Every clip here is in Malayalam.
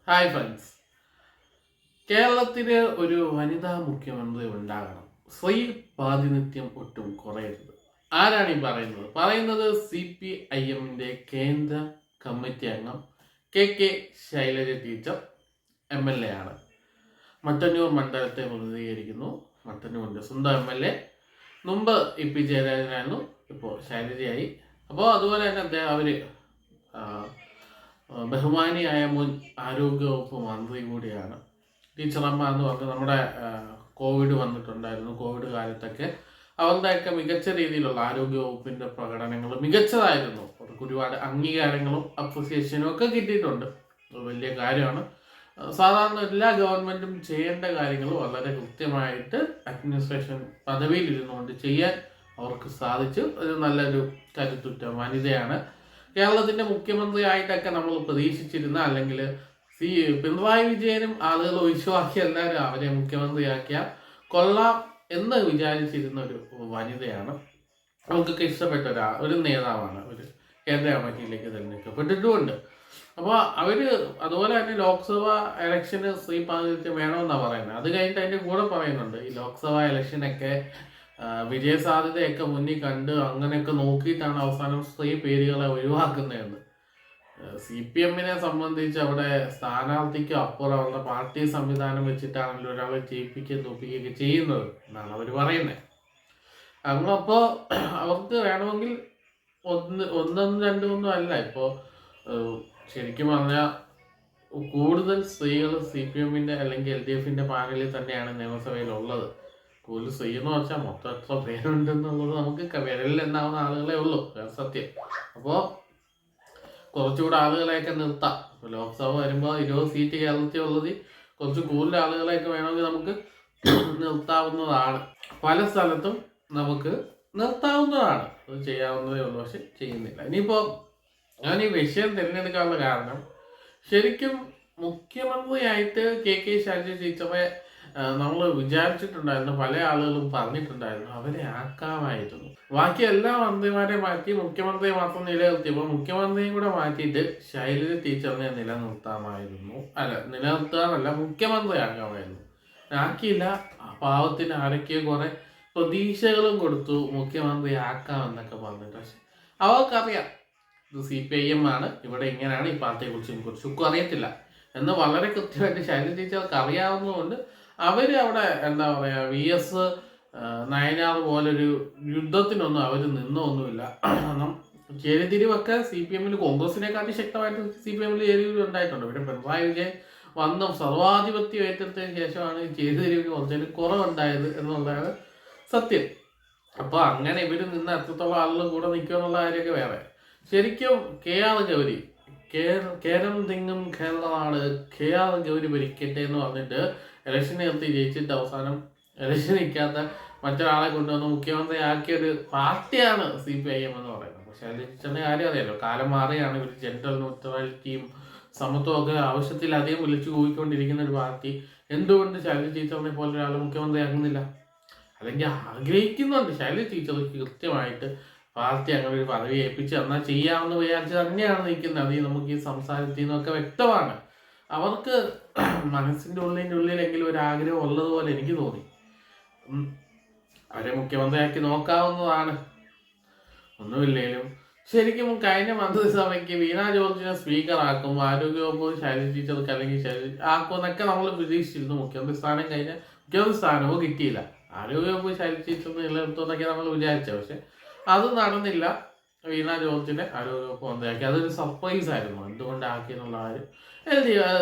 Hi friends. കേരളത്തിന് ഒരു വനിതാ മുഖ്യമന്ത്രി ഉണ്ടാകണം. സ്ത്രീ പ്രാതിനിധ്യം ഒട്ടും കുറയരുത്. ആരാണ് ഈ പറയുന്നത് CPIMന്റെ കേന്ദ്ര കമ്മിറ്റി അംഗം KK ശൈലജ ടീച്ചർ MLA ആണ്. മട്ടന്നൂർ മണ്ഡലത്തെ പ്രതിനിധീകരിക്കുന്നു. മട്ടന്നൂരിൻ്റെ സ്വന്തം MLA. മുമ്പ് EP ജയരാജനായിരുന്നു, ഇപ്പോൾ ശൈലജയായി. അപ്പോൾ അതുപോലെ തന്നെ അവര് ബഹുമാനിയായ മുൻ ആരോഗ്യവകുപ്പ് മന്ത്രി കൂടിയാണ്. ടീച്ചറമ്മ എന്ന് പറഞ്ഞ് നമ്മുടെ കോവിഡ് വന്നിട്ടുണ്ടായിരുന്നു. കോവിഡ് കാലത്തൊക്കെ അവരുടെയൊക്കെ മികച്ച രീതിയിലുള്ള ആരോഗ്യവകുപ്പിൻ്റെ പ്രകടനങ്ങൾ മികച്ചതായിരുന്നു. അവർക്ക് ഒരുപാട് അംഗീകാരങ്ങളും അപ്രിസിയേഷനും ഒക്കെ കിട്ടിയിട്ടുണ്ട്. വലിയ കാര്യമാണ്. സാധാരണ എല്ലാ ഗവൺമെൻറ്റും ചെയ്യേണ്ട കാര്യങ്ങൾ വളരെ കൃത്യമായിട്ട് അഡ്മിനിസ്ട്രേഷൻ പദവിയിലിരുന്നുകൊണ്ട് ചെയ്യാൻ അവർക്ക് സാധിച്ചു. ഒരു നല്ലൊരു കരുത്തുറ്റ വനിതയാണ്. കേരളത്തിൻ്റെ മുഖ്യമന്ത്രിയായിട്ടൊക്കെ നമ്മൾ പ്രതീക്ഷിച്ചിരുന്ന, അല്ലെങ്കിൽ പിണറായി വിജയനും ആളുകൾ ഒഴിച്ചുവാക്കി എല്ലാവരും അവരെ മുഖ്യമന്ത്രിയാക്കിയ കൊള്ളാം എന്ന് വിചാരിച്ചിരുന്ന ഒരു വനിതയാണ്. നമുക്കൊക്കെ ഇഷ്ടപ്പെട്ട ഒരു നേതാവാണ്. ഒരു കേന്ദ്ര കമ്മിറ്റിയിലേക്ക് തിരഞ്ഞെടുക്കപ്പെട്ടിട്ടുമുണ്ട്. അപ്പോൾ അവർ അതുപോലെ തന്നെ ലോക്സഭ ഇലക്ഷന് സ്ത്രീ പ്രാതിനിധ്യം വേണമെന്നാണ് പറയുന്നത്. അത് കഴിഞ്ഞിട്ട് അതിൻ്റെ കൂടെ പറയുന്നുണ്ട് ഈ ലോക്സഭ ഇലക്ഷനൊക്കെ വിജയസാധ്യതയൊക്കെ മുന്നിൽ കണ്ട് അങ്ങനെയൊക്കെ നോക്കിയിട്ടാണ് അവസാനം സ്ത്രീ പേരുകളെ ഒഴിവാക്കുന്നതെന്ന്. CPMനെ സംബന്ധിച്ച് അവിടെ സ്ഥാനാർത്ഥിക്ക് അപ്പുറം അവരുടെ പാർട്ടി സംവിധാനം വെച്ചിട്ടാണല്ലോ ഒരാളെ ജയിപ്പിക്കുകയും തോപ്പിക്കുകയൊക്കെ ചെയ്യുന്നത് എന്നാണ് അവർ പറയുന്നത്. അപ്പോൾ അവർക്ക് വേണമെങ്കിൽ ഒന്നും രണ്ടുമൊന്നും അല്ല. ഇപ്പോൾ ശരിക്കും പറഞ്ഞാൽ കൂടുതൽ സ്ത്രീകൾ CPMന്റെ അല്ലെങ്കിൽ LDFന്റെ പാനലിൽ തന്നെയാണ് നിയമസഭയിലുള്ളത്. കൂടുതൽ സ്ത്രീയെന്ന് വെച്ചാൽ മൊത്തം എത്ര പേരുണ്ടെന്നുള്ളത് നമുക്ക് വിരലിൽ എണ്ണാവുന്ന ആളുകളെ ഉള്ളൂ, സത്യം. അപ്പോൾ കുറച്ചുകൂടെ ആളുകളെയൊക്കെ നിർത്താം. ഇപ്പോൾ ലോക്സഭ വരുമ്പോൾ 20 സീറ്റ് കേരളത്തിൽ ഉള്ളത്, കുറച്ച് കൂടുതൽ ആളുകളെയൊക്കെ വേണമെങ്കിൽ നമുക്ക് നിർത്താവുന്നതാണ്. പല സ്ഥലത്തും നമുക്ക് നിർത്താവുന്നതാണ്. അത് ചെയ്യാവുന്നതേ ഉള്ളൂ, പക്ഷെ ചെയ്യുന്നില്ല. ഇനിയിപ്പോൾ ഞാൻ ഈ വിഷയം തിരഞ്ഞെടുക്കാനുള്ള കാരണം, ശരിക്കും മുഖ്യമന്ത്രിയായിട്ട് KK ശൈലജ ടീച്ചറെ നമ്മൾ വിചാരിച്ചിട്ടുണ്ടായിരുന്നു, പല ആളുകളും പറഞ്ഞിട്ടുണ്ടായിരുന്നു അവരെ ആക്കാമായിരുന്നു. ബാക്കി എല്ലാ മന്ത്രിമാരെ മാറ്റി മുഖ്യമന്ത്രിയെ മാത്രം നിലനിർത്തിയപ്പോൾ മുഖ്യമന്ത്രിയും കൂടെ മാറ്റിയിട്ട് ശൈലജ ടീച്ചറിനെ നിലനിർത്താമായിരുന്നു. നിലനിർത്താനല്ല, മുഖ്യമന്ത്രി ആക്കാമായിരുന്നു. ആക്കിയില്ല. പാവത്തിന് ആരൊക്കെയോ കുറെ പ്രതീക്ഷകളും കൊടുത്തു, മുഖ്യമന്ത്രി ആക്കാമെന്നൊക്കെ പറഞ്ഞിട്ട്. പക്ഷെ അവർക്കറിയാം ഇത് CPIM ആണ്, ഇവിടെ ഇങ്ങനെയാണ്, ഈ പാർട്ടിയെക്കുറിച്ചും അറിയത്തില്ല എന്ന് വളരെ കൃത്യമായിട്ട് ശൈലജ ടീച്ചർക്ക് അറിയാവുന്നതുകൊണ്ട് അവർ അവിടെ എന്താ പറയുക, VS നയനാർ പോലൊരു യുദ്ധത്തിനൊന്നും അവർ നിന്നൊന്നുമില്ല. കാരണം ചേരിതിരിവൊക്കെ CPMൽ കോൺഗ്രസിനെക്കാട്ടി ശക്തമായിട്ട് CPMൽ ചേരിതിരിവ് ഉണ്ടായിട്ടുണ്ട്. പിന്നെ പിണറായി വിജയൻ വന്നും സർവാധിപത്യം ഏറ്റെടുത്തതിന് ശേഷമാണ് ചേരിതിരിവിന് കുറച്ചൊരു കുറവുണ്ടായത് എന്നുള്ളതാണ് സത്യം. അപ്പോൾ അങ്ങനെ ഇവർ നിന്ന് എത്രത്തോളം ആളുകൾ കൂടെ നിൽക്കുമെന്നുള്ള കാര്യമൊക്കെ വേറെ. ശരിക്കും KR ഗൗരി, കേരം തിങ്ങും കേരളമാണ്, KR ഗൗരി ഭരിക്കട്ടെ എന്ന് പറഞ്ഞിട്ട് ഇലക്ഷൻ നിർത്തി ജയിച്ചിട്ട് അവസാനം ഇലക്ഷൻ നിൽക്കാത്ത മറ്റൊരാളെ കൊണ്ടുവന്ന് മുഖ്യമന്ത്രി ആക്കിയൊരു പാർട്ടിയാണ് CPIM എന്ന് പറയുന്നത്. പക്ഷെ അതിൻ്റെ കാര്യം അറിയാലോ, കാലം മാറിയാണ്. ഇവർ ജെൻഡർ ന്യൂട്രാലിറ്റിയും സമത്വം ഒക്കെ ആവശ്യത്തിലധികം വിളിച്ചു കൂടിക്കൊണ്ടിരിക്കുന്ന ഒരു പാർട്ടി എന്തുകൊണ്ട് ശൈലജ ടീച്ചറിനെ പോലെ ഒരാൾ മുഖ്യമന്ത്രി ആകുന്നില്ല? അല്ലെങ്കിൽ ആഗ്രഹിക്കുന്നുണ്ട്. ശൈലജ ടീച്ചർക്ക് കൃത്യമായിട്ട് പാർട്ടി അങ്ങനെ ഒരു പദവി ഏൽപ്പിച്ച് എന്നാൽ ചെയ്യാമെന്ന് വിചാരിച്ച് തന്നെയാണ് നിൽക്കുന്നത്. അത് നമുക്ക് ഈ സംസാരത്തിൽ നിന്നൊക്കെ വ്യക്തമാണ്. അവർക്ക് മനസ്സിൻ്റെ ഉള്ളിലെങ്കിലും ഒരു ആഗ്രഹം ഉള്ളതുപോലെ എനിക്ക് തോന്നി. അവരെ മുഖ്യമന്ത്രിയാക്കി നോക്കാവുന്നതാണ്. ഒന്നുമില്ലേലും ശരിക്കും കഴിഞ്ഞ മന്ത്രിസഭയ്ക്ക് വീണ ജോർജിനെ സ്പീക്കറാക്കും, ആരോഗ്യവകുപ്പ് ശൈലജ ടീച്ചർക്ക് അല്ലെങ്കിൽ ശൈലജ ആക്കും എന്നൊക്കെ നമ്മൾ പ്രതീക്ഷിച്ചിരുന്നു. മുഖ്യമന്ത്രി സ്ഥാനം കഴിഞ്ഞ മുഖ്യമന്ത്രി സ്ഥാനവും കിട്ടിയില്ല. ആരോഗ്യവകുപ്പ് ശൈലജ ടീച്ചർ നിലനിർത്തുമെന്നൊക്കെ നമ്മൾ വിചാരിച്ചത്. പക്ഷെ അത് നടന്നില്ല. വീണ ജോർജിനെ ആരോഗ്യവകുപ്പ് മന്ത്രിയാക്കി. അതൊരു സർപ്രൈസ് ആയിരുന്നു. എന്തുകൊണ്ടാക്കിയെന്നുള്ള കാര്യം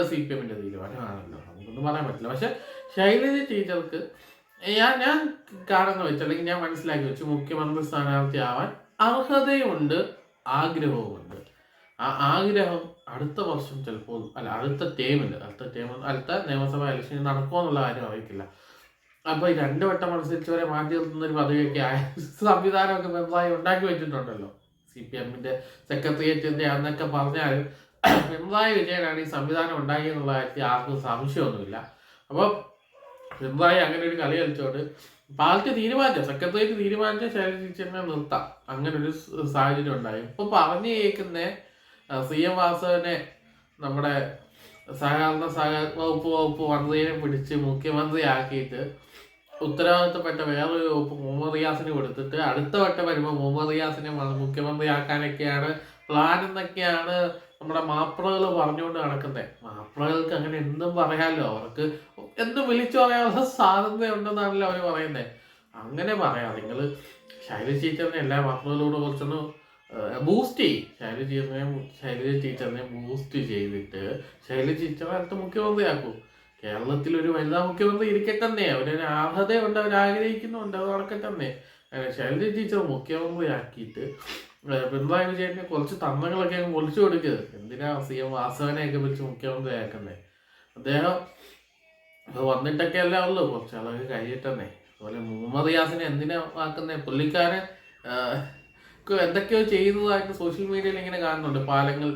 CPMന്റെ തീരുമാനമാണല്ലോ, നമുക്കൊന്നും പറയാൻ പറ്റില്ല. പക്ഷെ ശൈലജ ടീച്ചർക്ക് ഞാൻ കാണുന്ന വെച്ച്, അല്ലെങ്കിൽ ഞാൻ മനസ്സിലാക്കി വെച്ച്, മുഖ്യമന്ത്രി സ്ഥാനാർത്ഥി ആവാൻ അർഹതയുണ്ട്, ആഗ്രഹവുമുണ്ട്. ആ ആഗ്രഹം അടുത്ത വർഷം ചിലപ്പോൾ, അടുത്ത നിയമസഭാ ഇലക്ഷൻ നടക്കുമോ എന്നുള്ള കാര്യം അറിയത്തില്ല. അപ്പോൾ ഈ 2 വട്ടം മത്സരിച്ചവരെ മാറ്റി നിർത്തുന്ന ഒരു പദവിയൊക്കെ ആയ സംവിധാനമൊക്കെ പിണറായി ഉണ്ടാക്കി വെച്ചിട്ടുണ്ടല്ലോ. CPMന്റെ സെക്രട്ടേറിയറ്റിന്റെ അന്നൊക്കെ പറഞ്ഞാൽ പിണറായി വിജയനാണ് ഈ സംവിധാനം ഉണ്ടാക്കിയെന്നുള്ള കാര്യത്തിൽ ആർക്കും സംശയമൊന്നുമില്ല. അപ്പോൾ പിണറായി അങ്ങനെ ഒരു കളി കളിച്ചോണ്ട് പാർട്ടി സെക്രട്ടേറിയറ്റ് തീരുമാനിച്ച ശൈലജ ടീച്ചറിനെ നിർത്താം, അങ്ങനെ ഒരു സാഹചര്യം ഉണ്ടായി. ഇപ്പോൾ പറഞ്ഞു കേൾക്കുന്ന CM വാസവനെ നമ്മുടെ വകുപ്പ് മന്ത്രിയെ പിടിച്ച് മുഖ്യമന്ത്രിയാക്കിയിട്ട് ഉത്തരവാദിത്തപ്പെട്ട വേറൊരു വകുപ്പ് മുഹമ്മദ് റിയാസിന് കൊടുത്തിട്ട് അടുത്ത വട്ടം വരുമ്പോൾ മുഹമ്മദ് റിയാസിനെ മുഖ്യമന്ത്രിയാക്കാനൊക്കെയാണ് പ്ലാൻ എന്നൊക്കെയാണ് നമ്മുടെ മാപ്പിളകൾ പറഞ്ഞുകൊണ്ട് നടക്കുന്നത്. മാപ്പിളകൾക്ക് അങ്ങനെ എന്തും പറയാമല്ലോ, അവർക്ക് എന്തും വിളിച്ചു പറയാനുള്ള സ്വാതന്ത്ര്യം ഉണ്ടെന്നാണല്ലോ അവർ പറയുന്നത്. അങ്ങനെ പറയാം. നിങ്ങൾ ശൈലജ ടീച്ചറിനെ എല്ലാ മാപ്പിളകളോട് കുറച്ചൊന്ന് ബൂസ്റ്റ് ചെയ്യും. ശൈലജ ടീച്ചറിനെ ബൂസ്റ്റ് ചെയ്തിട്ട് ശൈലജ ടീച്ചറെ അടുത്ത് മുഖ്യമന്ത്രിയാക്കൂ. കേരളത്തിൽ ഒരു വനിതാ മുഖ്യമന്ത്രി ഇരിക്കട്ടെ തന്നെ, അവരൊരു അർഹതയുണ്ട്, അവരാഗ്രഹിക്കുന്നുണ്ട്, അത് നടക്കട്ടെ തന്നെ. ശൈലജ ടീച്ചർ മുഖ്യമന്ത്രിയാക്കിയിട്ട് പിണറായി വിജയനെ കുറച്ച് തന്ത്രങ്ങളൊക്കെ അങ്ങ് പൊളിച്ചു കൊടുക്കരുത്. എന്തിനാ CM വാസവനെയൊക്കെ വിളിച്ച് മുഖ്യമന്ത്രിയാക്കുന്നേ? അദ്ദേഹം വന്നിട്ടൊക്കെ അല്ലേ ഉള്ളൂ, കുറച്ച് ആളൊക്കെ കഴിയട്ടെ. അതുപോലെ മുഹമ്മദ് റിയാസിനെ എന്തിനാ ആക്കുന്നേ? പുള്ളിക്കാരൻ എന്തൊക്കെയോ ചെയ്യുന്നതായിട്ട് സോഷ്യൽ മീഡിയയിൽ ഇങ്ങനെ കാണുന്നുണ്ട്. പാലങ്ങൾ,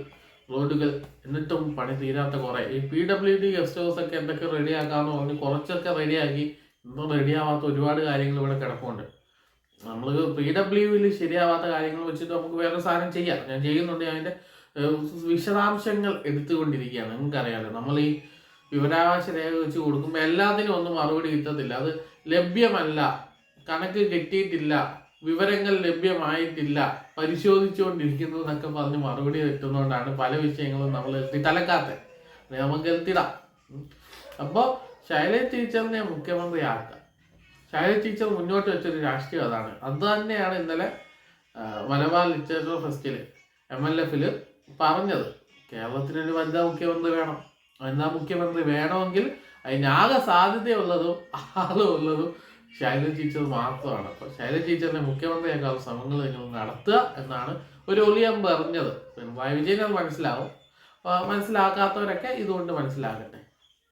റോഡുകൾ, എന്നിട്ടും പണി തീരാത്ത കുറേ ഈ PWD ഗസ്റ്റ് ഹൗസ് ഒക്കെ എന്തൊക്കെ റെഡിയാക്കാമെന്ന് പറഞ്ഞ് കുറച്ചൊക്കെ റെഡിയാക്കി, ഇന്നും റെഡിയാവാത്ത ഒരുപാട് കാര്യങ്ങൾ ഇവിടെ കിടപ്പുണ്ട്. നമ്മൾ PWയിൽ ശരിയാവാത്ത കാര്യങ്ങൾ വെച്ചിട്ട് നമുക്ക് വേറെ സാധനം ചെയ്യാം. ഞാൻ ചെയ്യുന്നുണ്ട്. അതിൻ്റെ വിശദാംശങ്ങൾ എടുത്തുകൊണ്ടിരിക്കുകയാണ്. നിങ്ങൾക്കറിയാമല്ലോ, നമ്മൾ ഈ വിവരാവകാശ രേഖ വെച്ച് കൊടുക്കുമ്പോൾ എല്ലാത്തിനും ഒന്നും മറുപടി കിട്ടത്തില്ല. അത് ലഭ്യമല്ല, കണക്ക് കിട്ടിയിട്ടില്ല, വിവരങ്ങൾ ലഭ്യമായിട്ടില്ല, പരിശോധിച്ചുകൊണ്ടിരിക്കുന്നു എന്നൊക്കെ പറഞ്ഞ് മറുപടി കിട്ടുന്നതുകൊണ്ടാണ് പല വിഷയങ്ങളും നമ്മൾ തലക്കാത്തത്. നമുക്ക് എത്തിടാം. അപ്പോൾ ശൈലജ ടീച്ചറിനെ മുഖ്യമന്ത്രിയാക്കുക. ശൈലജ ടീച്ചർ മുന്നോട്ട് വെച്ചൊരു രാഷ്ട്രീയം അതാണ്. അത് തന്നെയാണ് ഇന്നലെ മലബാർ ലിറ്ററേച്ചർ ഫെസ്റ്റിൽ MLF പറഞ്ഞത്. കേരളത്തിനൊരു വനിതാ മുഖ്യമന്ത്രി വേണം. വനിതാ മുഖ്യമന്ത്രി വേണമെങ്കിൽ അതിനാകെ സാധ്യതയുള്ളതും ആളുള്ളതും ശൈലജ ടീച്ചർ മാത്രമാണ്. അപ്പോൾ ശൈലജ ടീച്ചറിനെ മുഖ്യമന്ത്രിയാക്കാനുള്ള ശ്രമങ്ങൾ നിങ്ങൾ നടത്തുക എന്നാണ് ഒരു ഒളിയം പറഞ്ഞത്. പിണറായി വിജയൻ അത് മനസ്സിലാവും. മനസ്സിലാക്കാത്തവരൊക്കെ ഇതുകൊണ്ട് മനസ്സിലാകട്ടെ.